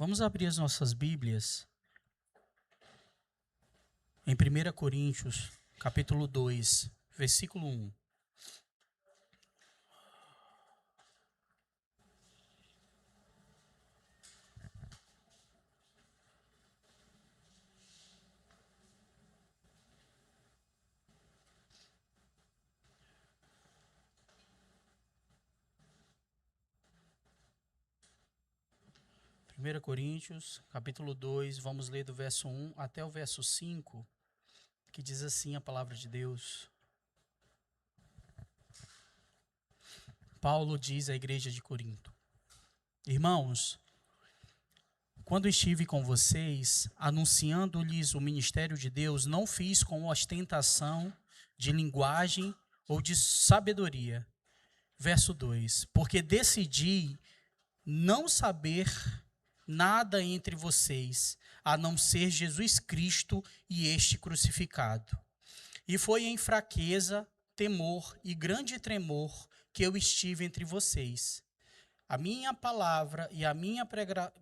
Vamos abrir as nossas Bíblias em 1 Coríntios, capítulo 2, versículo 1. Primeira Coríntios, capítulo 2, vamos ler do verso 1 até o verso 5, que diz assim a palavra de Deus. Paulo diz à igreja de Corinto: Irmãos, quando estive com vocês, anunciando-lhes o ministério de Deus, não fiz com ostentação de linguagem ou de sabedoria. Verso 2: Porque decidi não saber nada entre vocês, a não ser Jesus Cristo e este crucificado. E foi em fraqueza, temor e grande tremor que eu estive entre vocês. A minha palavra e a minha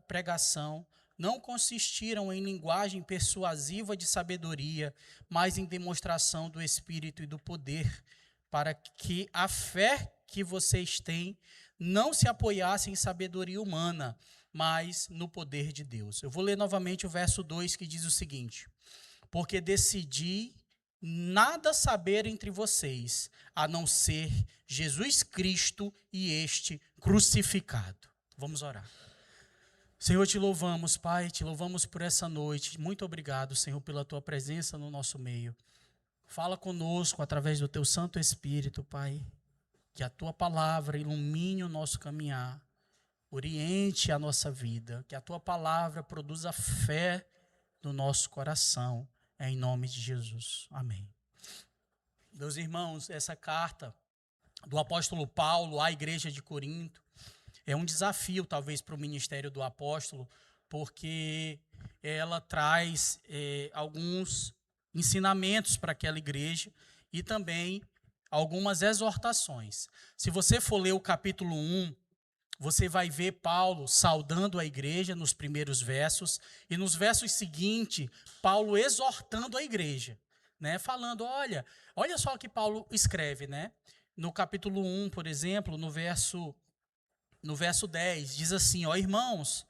pregação não consistiram em linguagem persuasiva de sabedoria, mas em demonstração do Espírito e do poder, para que a fé que vocês têm não se apoiasse em sabedoria humana, mas no poder de Deus. Eu vou ler novamente o verso 2, que diz o seguinte: Porque decidi nada saber entre vocês, a não ser Jesus Cristo e este crucificado. Vamos orar. Senhor, te louvamos, Pai, te louvamos por essa noite. Muito obrigado, Senhor, pela tua presença no nosso meio. Fala conosco através do teu Santo Espírito, Pai. Que a tua palavra ilumine o nosso caminhar, oriente a nossa vida, que a tua palavra produza fé no nosso coração, em nome de Jesus. Amém. Meus irmãos, essa carta do apóstolo Paulo à igreja de Corinto é um desafio, talvez, para o ministério do apóstolo, porque ela traz alguns ensinamentos para aquela igreja e também algumas exortações. Se você for ler o capítulo 1, você vai ver Paulo saudando a igreja nos primeiros versos, e nos versos seguintes, Paulo exortando a igreja, né? Falando, olha só o que Paulo escreve, né? No capítulo 1, por exemplo, no verso 10, diz assim, irmãos,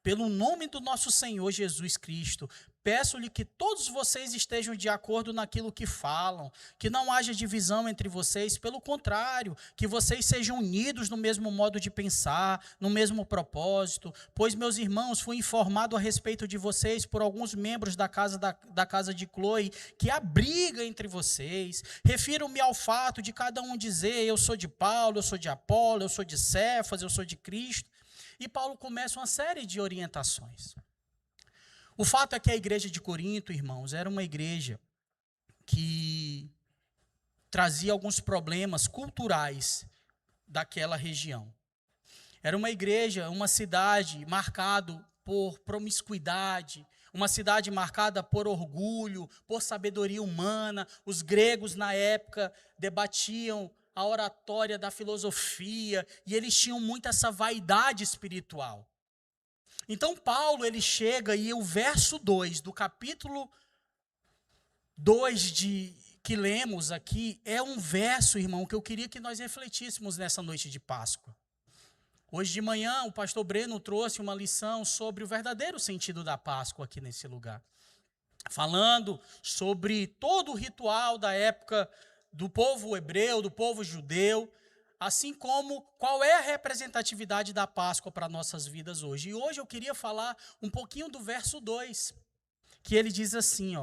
pelo nome do nosso Senhor Jesus Cristo, peço-lhe que todos vocês estejam de acordo naquilo que falam, que não haja divisão entre vocês, pelo contrário, que vocês sejam unidos no mesmo modo de pensar, no mesmo propósito, pois, meus irmãos, fui informado a respeito de vocês por alguns membros da casa de Cloe, que há briga entre vocês. Refiro-me ao fato de cada um dizer, eu sou de Paulo, eu sou de Apolo, eu sou de Cefas, eu sou de Cristo. E Paulo começa uma série de orientações. O fato é que a igreja de Corinto, irmãos, era uma igreja que trazia alguns problemas culturais daquela região. Era uma igreja, uma cidade marcada por promiscuidade, uma cidade marcada por orgulho, por sabedoria humana. Os gregos, na época, debatiam a oratória da filosofia, e eles tinham muito essa vaidade espiritual. Então Paulo, ele chega, e o verso 2 do capítulo 2 que lemos aqui, é um verso, irmão, que eu queria que nós refletíssemos nessa noite de Páscoa. Hoje de manhã, o pastor Breno trouxe uma lição sobre o verdadeiro sentido da Páscoa aqui nesse lugar, falando sobre todo o ritual da época do povo hebreu, do povo judeu, assim como qual é a representatividade da Páscoa para nossas vidas hoje. E hoje eu queria falar um pouquinho do verso 2, que ele diz assim,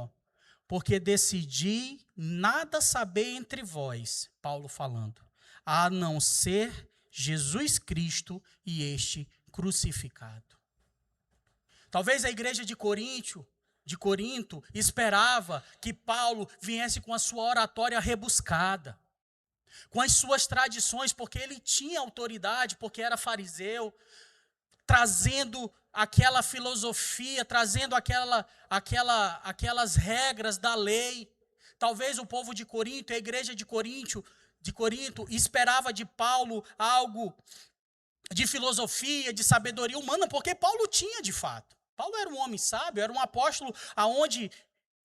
porque decidi nada saber entre vós, Paulo falando, a não ser Jesus Cristo e este crucificado. Talvez a igreja de Corinto esperava que Paulo viesse com a sua oratória rebuscada, com as suas tradições, porque ele tinha autoridade, porque era fariseu, trazendo aquela filosofia, trazendo aquelas regras da lei. Talvez o povo de Corinto, a igreja de Corinto esperava de Paulo algo de filosofia, de sabedoria humana, porque Paulo tinha de fato. Paulo era um homem sábio, era um apóstolo aonde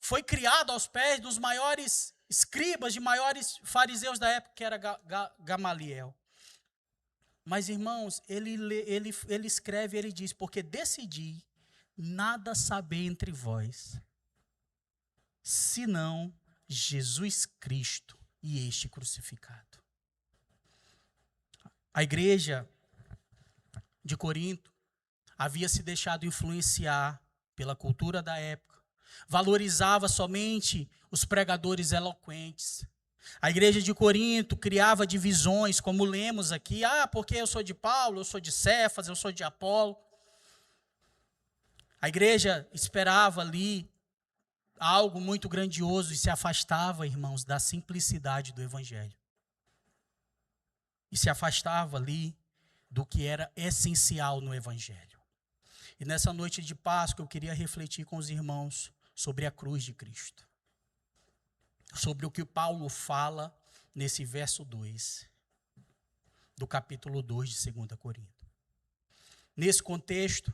foi criado aos pés dos maiores escribas, de maiores fariseus da época, que era Gamaliel. Mas, irmãos, ele escreve, ele diz, porque decidi nada saber entre vós, senão Jesus Cristo e este crucificado. A igreja de Corinto havia se deixado influenciar pela cultura da época, valorizava somente os pregadores eloquentes. A igreja de Corinto criava divisões, como lemos aqui, porque eu sou de Paulo, eu sou de Cefas, eu sou de Apolo. A igreja esperava ali algo muito grandioso e se afastava, irmãos, da simplicidade do evangelho. E se afastava ali do que era essencial no evangelho. E nessa noite de Páscoa eu queria refletir com os irmãos sobre a cruz de Cristo. Sobre o que Paulo fala nesse verso 2, do capítulo 2 de 2 Coríntios. Nesse contexto,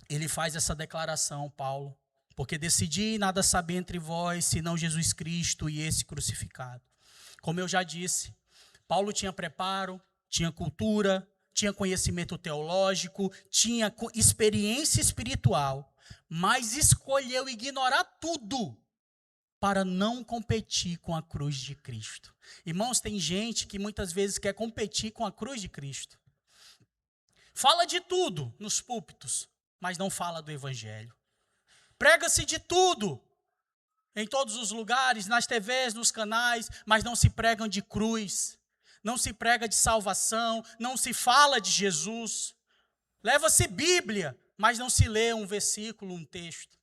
ele faz essa declaração, Paulo, porque decidi nada saber entre vós, senão Jesus Cristo e esse crucificado. Como eu já disse, Paulo tinha preparo, tinha cultura, tinha conhecimento teológico, tinha experiência espiritual, mas escolheu ignorar tudo para não competir com a cruz de Cristo. Irmãos, tem gente que muitas vezes quer competir com a cruz de Cristo. Fala de tudo nos púlpitos, mas não fala do evangelho. Prega-se de tudo, em todos os lugares, nas TVs, nos canais, mas não se pregam de cruz, não se prega de salvação, não se fala de Jesus. Leva-se Bíblia, mas não se lê um versículo, um texto.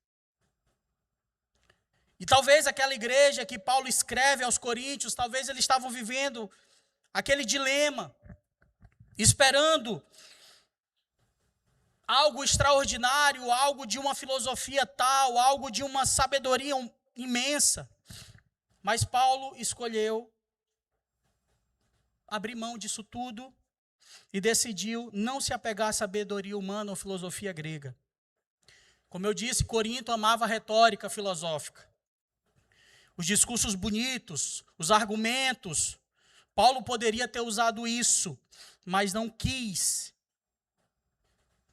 E talvez aquela igreja que Paulo escreve aos Coríntios, talvez eles estavam vivendo aquele dilema, esperando algo extraordinário, algo de uma filosofia tal, algo de uma sabedoria imensa. Mas Paulo escolheu abrir mão disso tudo e decidiu não se apegar à sabedoria humana ou filosofia grega. Como eu disse, Corinto amava a retórica filosófica. Os discursos bonitos, os argumentos. Paulo poderia ter usado isso, mas não quis.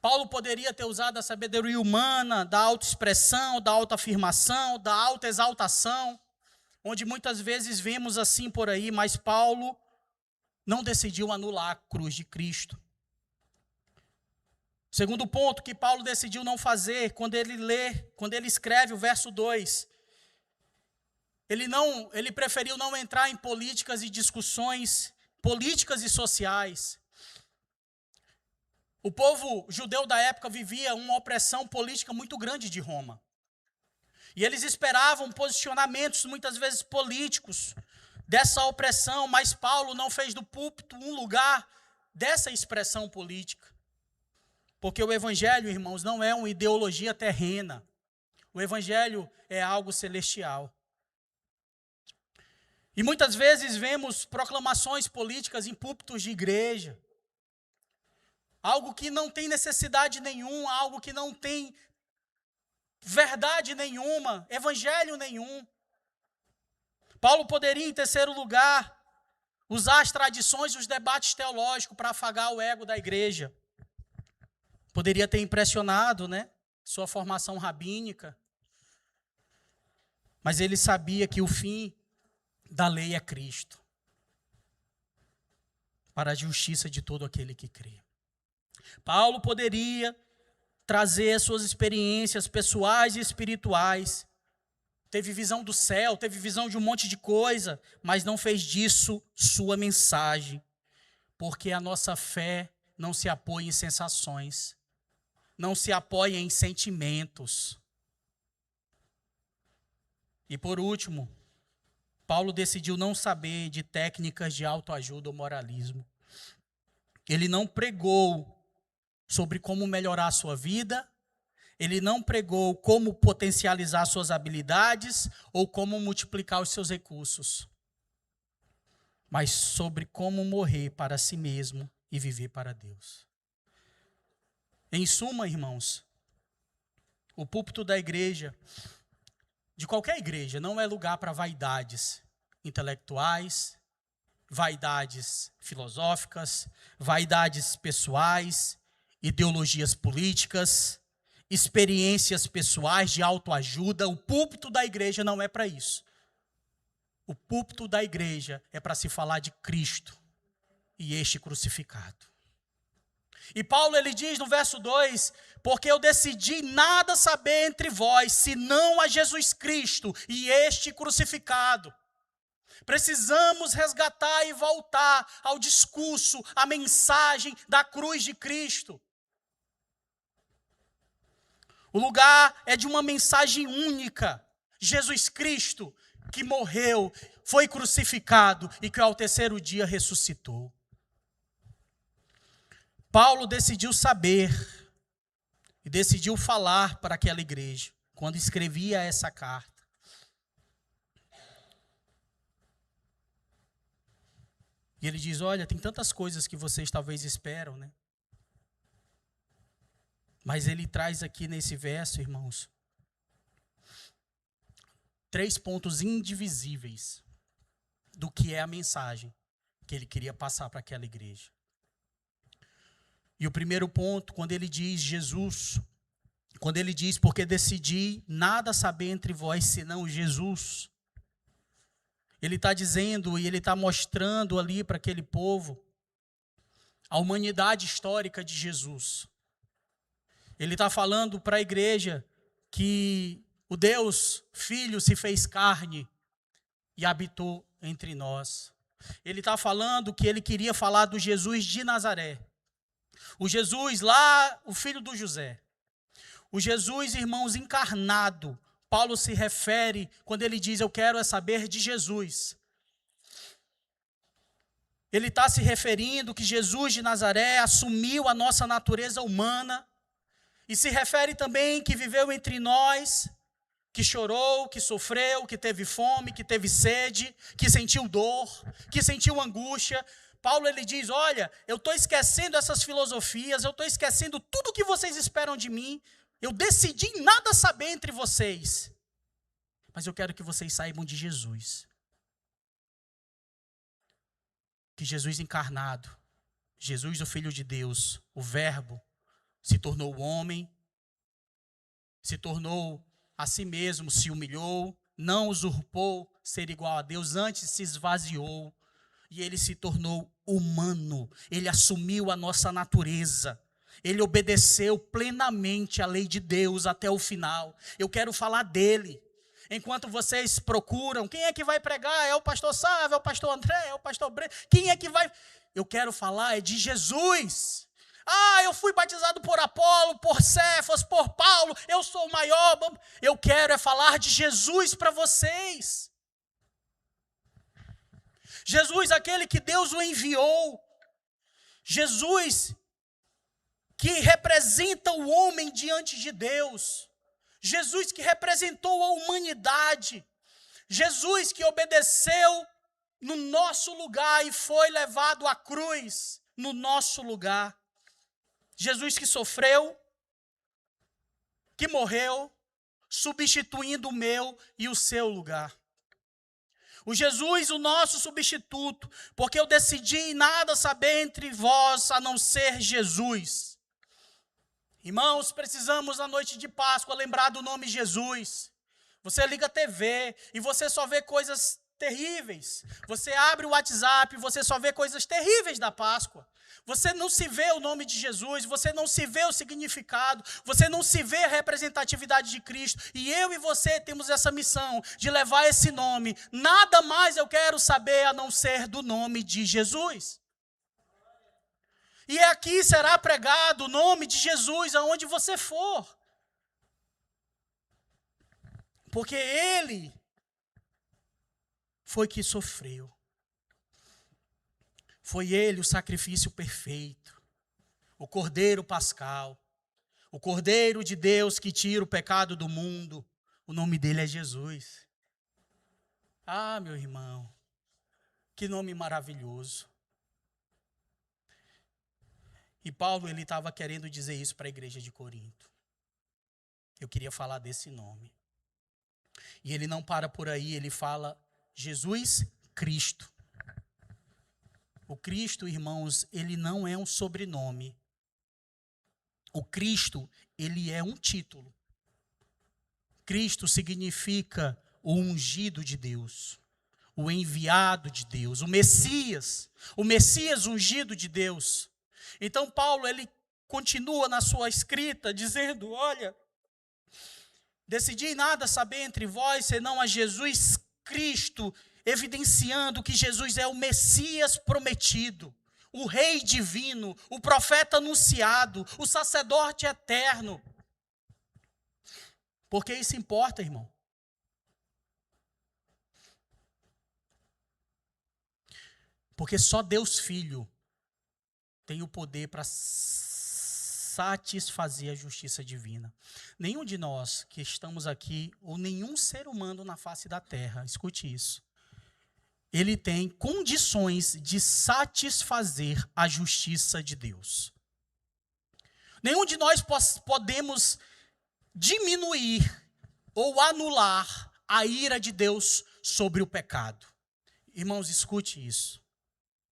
Paulo poderia ter usado a sabedoria humana, da autoexpressão, da autoafirmação, da autoexaltação, onde muitas vezes vemos assim por aí, mas Paulo não decidiu anular a cruz de Cristo. Segundo ponto que Paulo decidiu não fazer, quando ele escreve o verso 2, ele preferiu não entrar em políticas e discussões políticas e sociais. O povo judeu da época vivia uma opressão política muito grande de Roma. E eles esperavam posicionamentos, muitas vezes políticos, dessa opressão, mas Paulo não fez do púlpito um lugar dessa expressão política. Porque o evangelho, irmãos, não é uma ideologia terrena. O evangelho é algo celestial. E muitas vezes vemos proclamações políticas em púlpitos de igreja. Algo que não tem necessidade nenhuma, algo que não tem verdade nenhuma, evangelho nenhum. Paulo poderia, em terceiro lugar, usar as tradições e os debates teológicos para afagar o ego da igreja. Poderia ter impressionado, sua formação rabínica. Mas ele sabia que o fim da lei é Cristo, para a justiça de todo aquele que crê. Paulo poderia trazer suas experiências pessoais e espirituais, teve visão do céu, teve visão de um monte de coisa, mas não fez disso sua mensagem, porque a nossa fé não se apoia em sensações, não se apoia em sentimentos. E por último, Paulo decidiu não saber de técnicas de autoajuda ou moralismo. Ele não pregou sobre como melhorar a sua vida, ele não pregou como potencializar suas habilidades ou como multiplicar os seus recursos, mas sobre como morrer para si mesmo e viver para Deus. Em suma, irmãos, o púlpito da igreja, de qualquer igreja, não é lugar para vaidades intelectuais, vaidades filosóficas, vaidades pessoais, ideologias políticas, experiências pessoais de autoajuda. O púlpito da igreja não é para isso. O púlpito da igreja é para se falar de Cristo e este crucificado. E Paulo, ele diz no verso 2, porque eu decidi nada saber entre vós, senão a Jesus Cristo e este crucificado. Precisamos resgatar e voltar ao discurso, à mensagem da cruz de Cristo. O lugar é de uma mensagem única. Jesus Cristo, que morreu, foi crucificado e que ao terceiro dia ressuscitou. Paulo decidiu saber e decidiu falar para aquela igreja, quando escrevia essa carta. E ele diz, olha, tem tantas coisas que vocês talvez esperam, né? Mas ele traz aqui nesse verso, irmãos, 3 pontos indivisíveis do que é a mensagem que ele queria passar para aquela igreja. E o primeiro ponto, quando ele diz Jesus, quando ele diz, porque decidi nada saber entre vós, senão Jesus. Ele está dizendo e ele está mostrando ali para aquele povo a humanidade histórica de Jesus. Ele está falando para a igreja que o Deus Filho se fez carne e habitou entre nós. Ele está falando que ele queria falar do Jesus de Nazaré. O Jesus lá, o filho do José. O Jesus, irmãos, encarnado. Paulo se refere, quando ele diz, eu quero saber de Jesus. Ele está se referindo que Jesus de Nazaré assumiu a nossa natureza humana. E se refere também que viveu entre nós, que chorou, que sofreu, que teve fome, que teve sede, que sentiu dor, que sentiu angústia. Paulo, ele diz, olha, eu estou esquecendo essas filosofias, eu estou esquecendo tudo que vocês esperam de mim, eu decidi nada saber entre vocês, mas eu quero que vocês saibam de Jesus. Que Jesus encarnado, Jesus o Filho de Deus, o Verbo, se tornou homem, se tornou a si mesmo, se humilhou, não usurpou ser igual a Deus, antes se esvaziou. E ele se tornou humano, ele assumiu a nossa natureza, ele obedeceu plenamente a lei de Deus até o final. Eu quero falar dele. Enquanto vocês procuram, quem é que vai pregar? É o pastor Sávio, é o pastor André, é o pastor Breno, quem é que vai? Eu quero falar de Jesus. Ah, eu fui batizado por Apolo, por Cefas, por Paulo, eu sou o maior. Eu quero falar de Jesus para vocês. Jesus, aquele que Deus o enviou. Jesus, que representa o homem diante de Deus. Jesus que representou a humanidade. Jesus que obedeceu no nosso lugar e foi levado à cruz no nosso lugar. Jesus que sofreu, que morreu, substituindo o meu e o seu lugar. O Jesus, o nosso substituto, porque eu decidi nada saber entre vós a não ser Jesus. Irmãos, precisamos na noite de Páscoa lembrar do nome Jesus. Você liga a TV e você só vê coisas terríveis. Você abre o WhatsApp e você só vê coisas terríveis da Páscoa. Você não se vê o nome de Jesus, você não se vê o significado, você não se vê a representatividade de Cristo. E eu e você temos essa missão de levar esse nome. Nada mais eu quero saber a não ser do nome de Jesus. E aqui será pregado o nome de Jesus aonde você for. Porque ele foi que sofreu. Foi ele o sacrifício perfeito, o Cordeiro Pascal, o Cordeiro de Deus que tira o pecado do mundo. O nome dele é Jesus. Ah, meu irmão, que nome maravilhoso. E Paulo, ele estava querendo dizer isso para a igreja de Corinto. Eu queria falar desse nome. E ele não para por aí, ele fala Jesus Cristo. O Cristo, irmãos, ele não é um sobrenome. O Cristo, ele é um título. Cristo significa o ungido de Deus, o enviado de Deus, o Messias ungido de Deus. Então Paulo, ele continua na sua escrita dizendo, olha, decidi nada saber entre vós, senão a Jesus Cristo, evidenciando que Jesus é o Messias prometido, o Rei divino, o profeta anunciado, o sacerdote eterno. Porque isso importa, irmão. Porque só Deus Filho tem o poder para satisfazer a justiça divina. Nenhum de nós que estamos aqui, ou nenhum ser humano na face da terra, escute isso, ele tem condições de satisfazer a justiça de Deus. Nenhum de nós podemos diminuir ou anular a ira de Deus sobre o pecado. Irmãos, escute isso.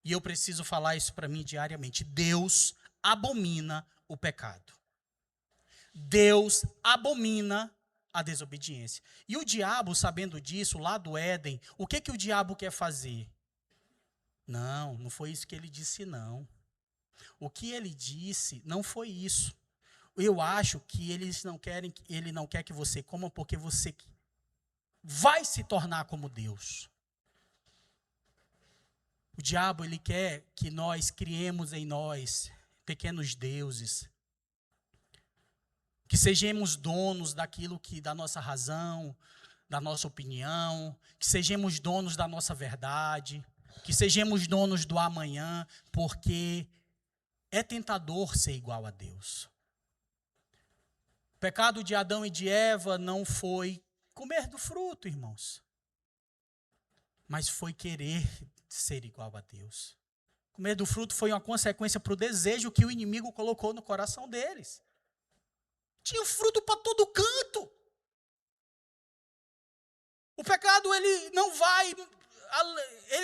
E eu preciso falar isso para mim diariamente. Deus abomina o pecado. Deus abomina a desobediência. E o diabo, sabendo disso, lá do Éden, o que o diabo quer fazer? Não foi isso que ele disse, não. O que ele disse não foi isso. Eu acho que ele não quer que você coma porque você vai se tornar como Deus. O diabo, ele quer que nós criemos em nós pequenos deuses, que sejamos donos daquilo da nossa razão, da nossa opinião, que sejamos donos da nossa verdade, que sejamos donos do amanhã, porque é tentador ser igual a Deus. O pecado de Adão e de Eva não foi comer do fruto, irmãos, mas foi querer ser igual a Deus. Comer do fruto foi uma consequência para o desejo que o inimigo colocou no coração deles. Tinha fruto para todo canto. O pecado, ele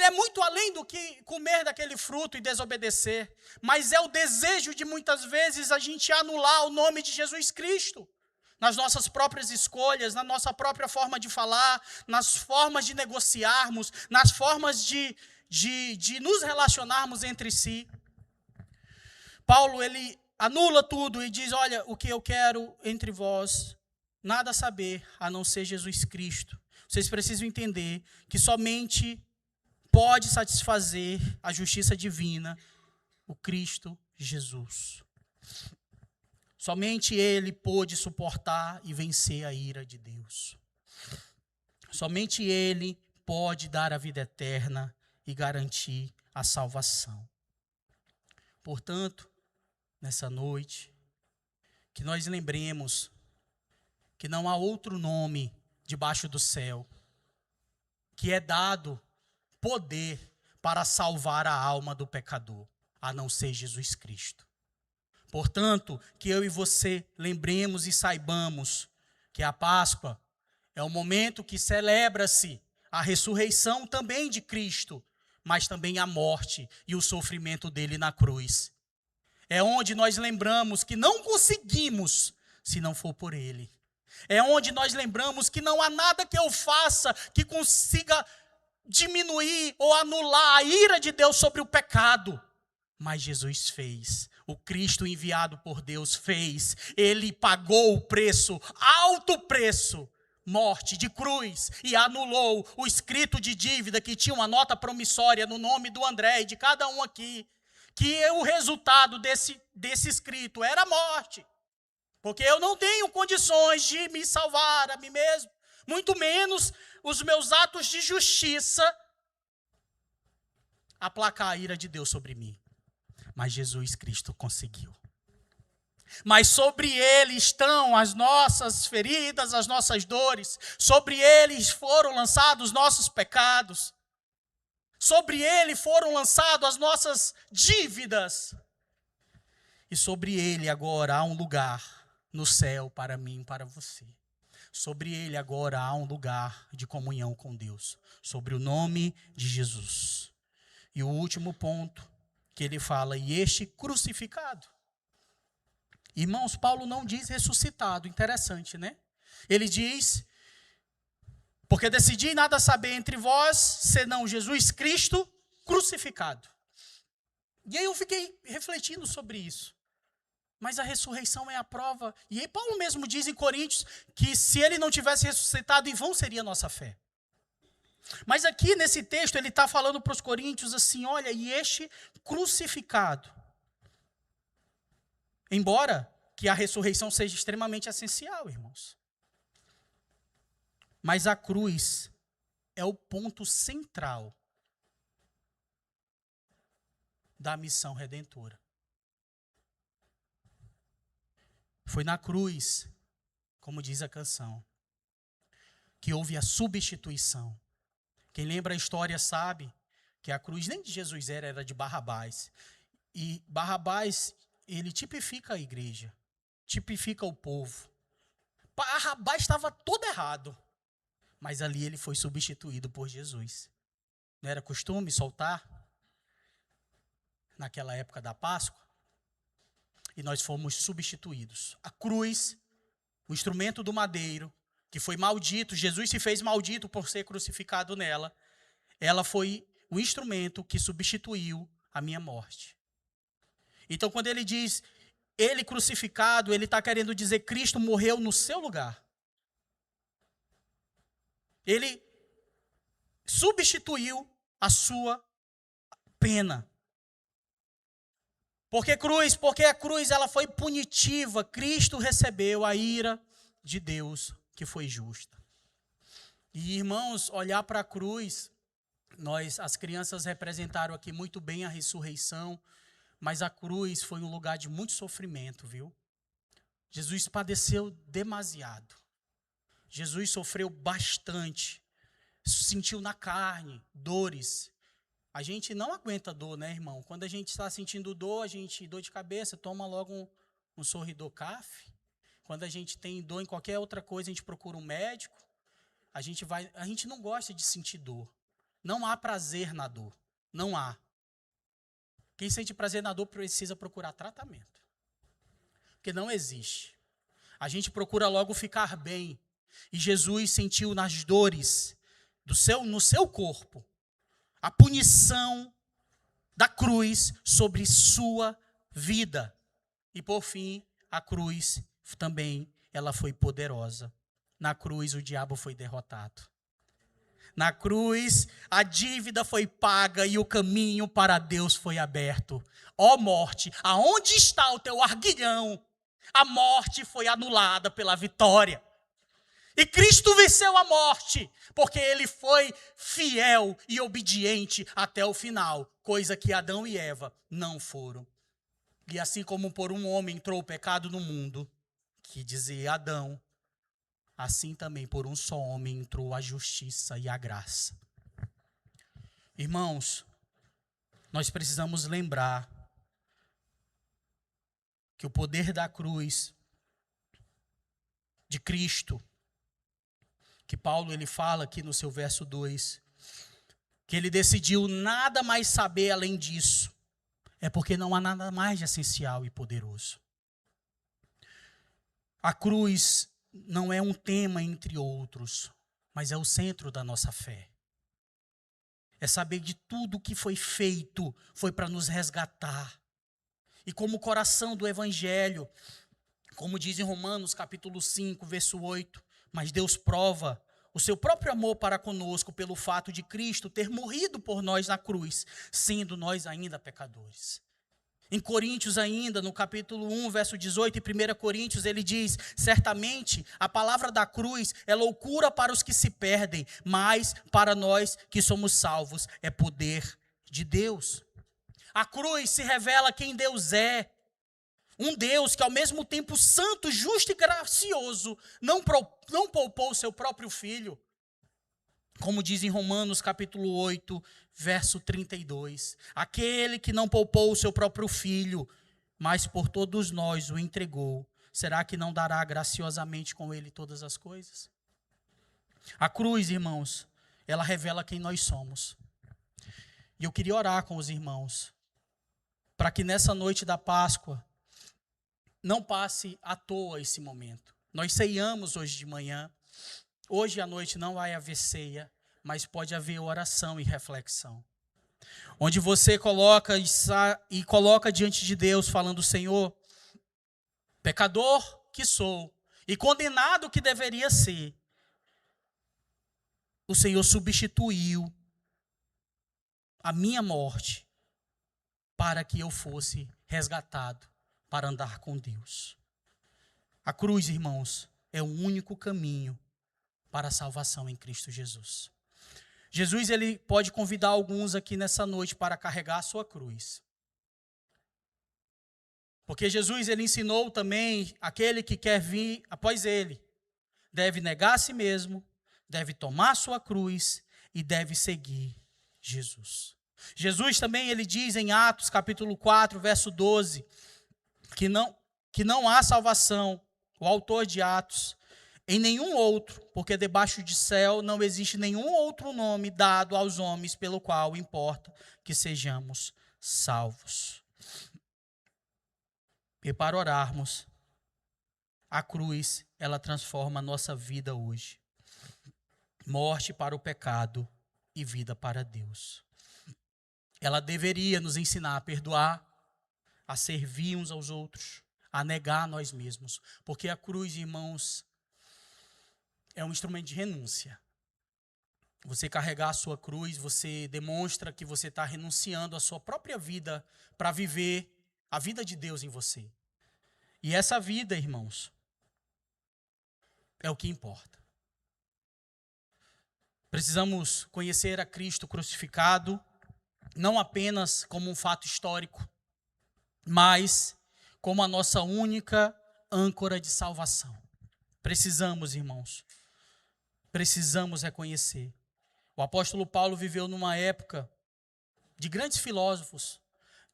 é muito além do que comer daquele fruto e desobedecer, mas é o desejo de muitas vezes a gente anular o nome de Jesus Cristo nas nossas próprias escolhas, na nossa própria forma de falar, nas formas de negociarmos, nas formas de nos relacionarmos entre si. Paulo, ele anula tudo e diz, olha, o que eu quero entre vós, nada saber, a não ser Jesus Cristo. Vocês precisam entender que somente pode satisfazer a justiça divina o Cristo Jesus. Somente Ele pôde suportar e vencer a ira de Deus. Somente Ele pode dar a vida eterna e garantir a salvação. Portanto, nessa noite, que nós lembremos que não há outro nome debaixo do céu que é dado poder para salvar a alma do pecador, a não ser Jesus Cristo. Portanto, que eu e você lembremos e saibamos que a Páscoa é o momento que celebra-se a ressurreição também de Cristo, mas também a morte e o sofrimento dele na cruz. É onde nós lembramos que não conseguimos se não for por ele. É onde nós lembramos que não há nada que eu faça que consiga diminuir ou anular a ira de Deus sobre o pecado. Mas Jesus fez. O Cristo enviado por Deus fez. Ele pagou o preço, alto preço, morte de cruz, e anulou o escrito de dívida que tinha uma nota promissória no nome do André e de cada um aqui, que o resultado desse escrito era morte, porque eu não tenho condições de me salvar a mim mesmo, muito menos os meus atos de justiça aplacar a ira de Deus sobre mim. Mas Jesus Cristo conseguiu. Mas sobre ele estão as nossas feridas, as nossas dores. Sobre ele foram lançados os nossos pecados. Sobre ele foram lançadas as nossas dívidas. E sobre ele agora há um lugar no céu para mim e para você. Sobre ele agora há um lugar de comunhão com Deus. Sobre o nome de Jesus. E o último ponto que ele fala, e este crucificado. Irmãos, Paulo não diz ressuscitado, interessante, né? Ele diz, porque decidi nada saber entre vós, senão Jesus Cristo crucificado. E aí eu fiquei refletindo sobre isso. Mas a ressurreição é a prova. E aí Paulo mesmo diz em Coríntios que se ele não tivesse ressuscitado, em vão seria a nossa fé. Mas aqui nesse texto ele está falando para os coríntios assim, olha, e este crucificado. Embora que a ressurreição seja extremamente essencial, irmãos. Mas a cruz é o ponto central da missão redentora. Foi na cruz, como diz a canção, que houve a substituição. Quem lembra a história sabe que a cruz nem de Jesus era de Barrabás. E Barrabás, ele tipifica a igreja, tipifica o povo. Barrabás estava todo errado, mas ali ele foi substituído por Jesus. Não era costume soltar naquela época da Páscoa? E nós fomos substituídos. A cruz, o instrumento do madeiro, que foi maldito, Jesus se fez maldito por ser crucificado nela, ela foi o instrumento que substituiu a minha morte. Então, quando ele diz, ele crucificado, ele está querendo dizer, Cristo morreu no seu lugar. Ele substituiu a sua pena. Porque a cruz ela foi punitiva. Cristo recebeu a ira de Deus, que foi justa. E, irmãos, olhar para a cruz, as crianças representaram aqui muito bem a ressurreição, mas a cruz foi um lugar de muito sofrimento, viu? Jesus padeceu demasiado. Jesus sofreu bastante. Sentiu na carne dores. A gente não aguenta dor, né, irmão? Quando a gente está sentindo dor, dor de cabeça, toma logo um Sorridor Caf. Quando a gente tem dor em qualquer outra coisa, a gente procura um médico. A gente não gosta de sentir dor. Não há prazer na dor. Não há. Quem sente prazer na dor precisa procurar tratamento. Porque não existe. A gente procura logo ficar bem. E Jesus sentiu nas dores no seu corpo a punição da cruz sobre sua vida. E por fim, a cruz também, ela foi poderosa. Na cruz o diabo foi derrotado. Na cruz a dívida foi paga e o caminho para Deus foi aberto. Ó morte, aonde está o teu arguilhão? A morte foi anulada pela vitória. E Cristo venceu a morte, porque ele foi fiel e obediente até o final, coisa que Adão e Eva não foram. E assim como por um homem entrou o pecado no mundo, que dizia Adão, assim também por um só homem entrou a justiça e a graça. Irmãos, nós precisamos lembrar que o poder da cruz de Cristo, que Paulo ele fala aqui no seu verso 2, que ele decidiu nada mais saber além disso, é porque não há nada mais de essencial e poderoso. A cruz não é um tema entre outros, mas é o centro da nossa fé. É saber de tudo que foi feito, foi para nos resgatar. E como coração do Evangelho, como diz em Romanos capítulo 5, verso 8, mas Deus prova o seu próprio amor para conosco pelo fato de Cristo ter morrido por nós na cruz, sendo nós ainda pecadores. Em Coríntios ainda, no capítulo 1, verso 18, e 1 Coríntios, ele diz, certamente a palavra da cruz é loucura para os que se perdem, mas para nós que somos salvos é poder de Deus. A cruz se revela quem Deus é. Um Deus que ao mesmo tempo santo, justo e gracioso, não poupou o seu próprio filho. Como diz em Romanos capítulo 8, verso 32. Aquele que não poupou o seu próprio filho, mas por todos nós o entregou, será que não dará graciosamente com ele todas as coisas? A cruz, irmãos, ela revela quem nós somos. E eu queria orar com os irmãos, para que nessa noite da Páscoa não passe à toa esse momento. Nós ceiamos hoje de manhã, hoje à noite não vai haver ceia, mas pode haver oração e reflexão. Onde você coloca e coloca diante de Deus, falando: Senhor, pecador que sou, e condenado que deveria ser, o Senhor substituiu a minha morte para que eu fosse resgatado para andar com Deus. A cruz, irmãos, é o único caminho para a salvação em Cristo Jesus. Jesus, ele pode convidar alguns aqui nessa noite para carregar a sua cruz. Porque Jesus, ele ensinou também, aquele que quer vir após ele, deve negar a si mesmo, deve tomar a sua cruz e deve seguir Jesus. Jesus também, ele diz em Atos capítulo 4, verso 12, que não há salvação, o autor de Atos, em nenhum outro, porque debaixo do céu não existe nenhum outro nome dado aos homens pelo qual importa que sejamos salvos. E para orarmos, a cruz, ela transforma a nossa vida hoje. Morte para o pecado e vida para Deus. Ela deveria nos ensinar a perdoar, a servir uns aos outros, a negar a nós mesmos. Porque a cruz, irmãos, é um instrumento de renúncia. Você carregar a sua cruz, você demonstra que você está renunciando à sua própria vida para viver a vida de Deus em você. E essa vida, irmãos, é o que importa. Precisamos conhecer a Cristo crucificado, não apenas como um fato histórico, mas como a nossa única âncora de salvação. Precisamos, irmãos, precisamos reconhecer. O apóstolo Paulo viveu numa época de grandes filósofos,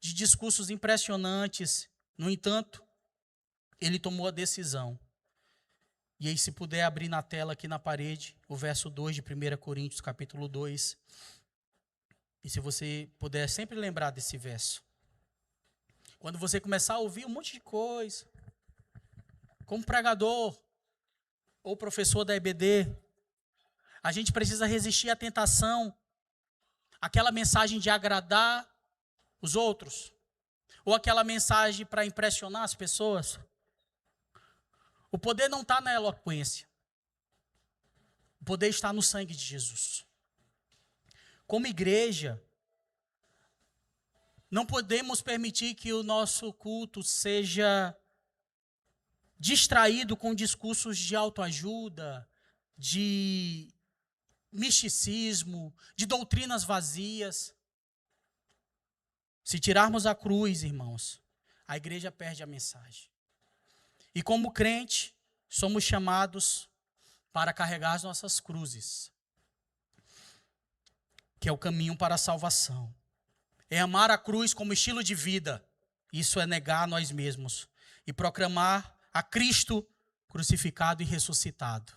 de discursos impressionantes. No entanto, ele tomou a decisão. E aí, se puder abrir na tela aqui na parede, o verso 2 de 1 Coríntios, capítulo 2. E se você puder sempre lembrar desse verso. Quando você começar a ouvir um monte de coisa, como pregador ou professor da EBD, a gente precisa resistir à tentação, aquela mensagem de agradar os outros, ou aquela mensagem para impressionar as pessoas. O poder não está na eloquência. O poder está no sangue de Jesus. Como igreja, não podemos permitir que o nosso culto seja distraído com discursos de autoajuda, de misticismo, de doutrinas vazias. Se tirarmos a cruz, irmãos, a igreja perde a mensagem. E como crente, somos chamados para carregar as nossas cruzes, que é o caminho para a salvação. É amar a cruz como estilo de vida. Isso é negar a nós mesmos e proclamar a Cristo crucificado e ressuscitado,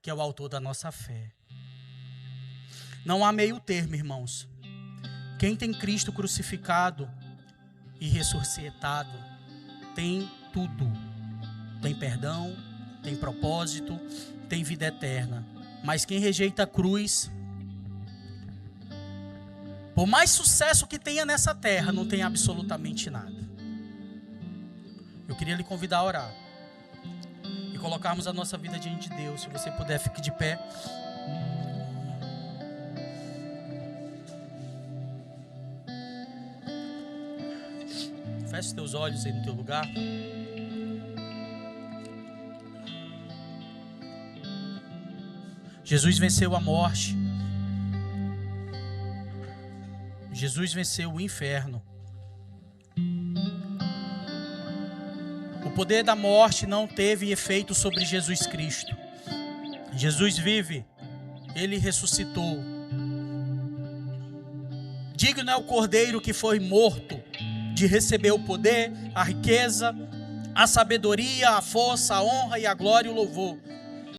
que é o autor da nossa fé. Não há meio termo, irmãos. Quem tem Cristo crucificado e ressuscitado tem tudo. Tem perdão, tem propósito, tem vida eterna. Mas quem rejeita a cruz, por mais sucesso que tenha nessa terra, não tem absolutamente nada. Eu queria lhe convidar a orar e colocarmos a nossa vida diante de Deus. Se você puder, fique de pé. Feche os teus olhos aí no teu lugar. Jesus venceu a morte. Jesus venceu o inferno. O poder da morte não teve efeito sobre Jesus Cristo. Jesus vive, ele ressuscitou. Digno é o Cordeiro que foi morto, de receber o poder, a riqueza, a sabedoria, a força, a honra e a glória e o louvor.